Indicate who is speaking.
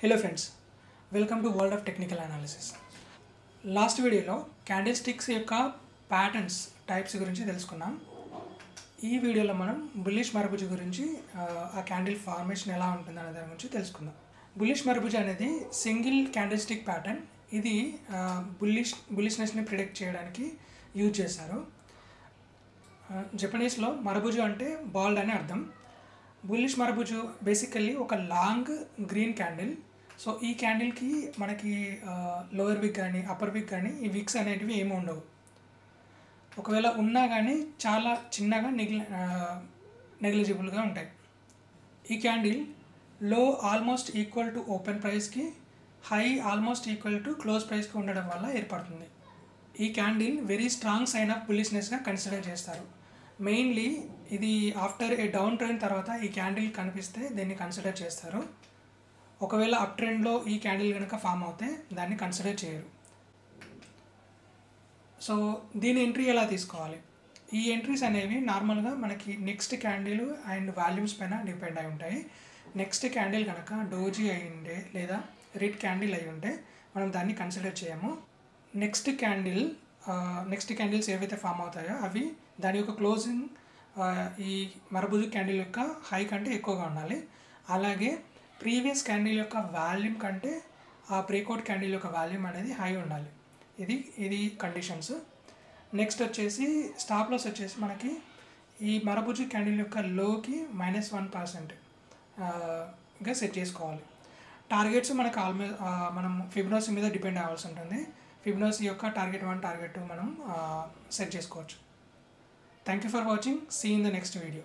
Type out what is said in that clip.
Speaker 1: Hello friends, welcome to World of Technical Analysis. Last వీడియోలో candle sticks యొక్క patterns types గురించి తెలుసుకున్నాం. ఈ వీడియోలో మనం బుల్లిష్ మరబుజు గురించి ఆ క్యాండిల్ ఫార్మేషన్ ఎలా ఉంటుంది అనే దాని గురించి తెలుసుకుందాం. బుల్లిష్ మరబుజు అనేది సింగిల్ క్యాండిల్ స్టిక్ ప్యాటర్న్. ఇది బుల్లిష్నెస్ని ప్రిడిక్ట్ చేయడానికి యూజ్ చేశారు. జపనీస్లో మరబుజు అంటే బాల్డ్ అని అర్థం. బుల్లిష్ మరబుజు బేసికల్లీ ఒక లాంగ్ గ్రీన్ క్యాండిల్. సో ఈ క్యాండిల్కి మనకి లోయర్ విక్ కానీ అప్పర్ విక్ కానీ ఈ విక్స్ అనేటివి ఏమి ఉండవు. ఒకవేళ ఉన్నా కానీ చాలా చిన్నగా నెగ్లిజిబుల్గా ఉంటాయి. ఈ candle low almost equal to open ప్రైస్కి, high almost equal to close ప్రైస్కి ఉండడం వల్ల ఏర్పడుతుంది. ఈ candle very strong sign of బుల్లిష్నెస్గా కన్సిడర్ చేస్తారు. మెయిన్లీ ఇది ఆఫ్టర్ ఏ డౌన్ ట్రెండ్ తర్వాత ఈ క్యాండిల్ కనిపిస్తే దీన్ని కన్సిడర్ చేస్తారు. ఒకవేళ అప్ ట్రెండ్లో ఈ క్యాండిల్ కనుక ఫామ్ అవుతే దాన్ని కన్సిడర్ చేయరు. సో దీని ఎంట్రీ ఎలా తీసుకోవాలి? ఈ ఎంట్రీస్ అనేవి నార్మల్గా మనకి నెక్స్ట్ క్యాండిల్ అండ్ వాల్యూమ్స్ పైన డిపెండ్ అయి ఉంటాయి. నెక్స్ట్ క్యాండిల్ కనుక డోజీ అయి ఉంటే లేదా రెడ్ క్యాండిల్ అయి ఉంటే మనం దాన్ని కన్సిడర్ చేయము. నెక్స్ట్ క్యాండిల్స్ ఏవైతే ఫామ్ అవుతాయో అవి దాని యొక్క క్లోజింగ్ ఈ మరబుజు క్యాండిల్ యొక్క హై కంటే ఎక్కువగా ఉండాలి. అలాగే ప్రీవియస్ క్యాండిల్ యొక్క వాల్యూమ్ కంటే ఆ బ్రేక్అవుట్ క్యాండిల్ యొక్క వాల్యూమ్ అనేది హై ఉండాలి. ఇది కండిషన్స్. నెక్స్ట్ వచ్చేసి స్టాప్ లాస్ వచ్చేసి మనకి ఈ మరబుజు క్యాండిల్ యొక్క లోకి -1% గా సెట్ చేసుకోవాలి. టార్గెట్స్ మనకు మనం ఫిబొనాచి మీద డిపెండ్ అవ్వాల్సి ఉంటుంది. ఫిబొనాచి యొక్క టార్గెట్ 1, టార్గెట్ 2 మనం సెట్ చేసుకోవచ్చు. Thank you for watching. See in the next video.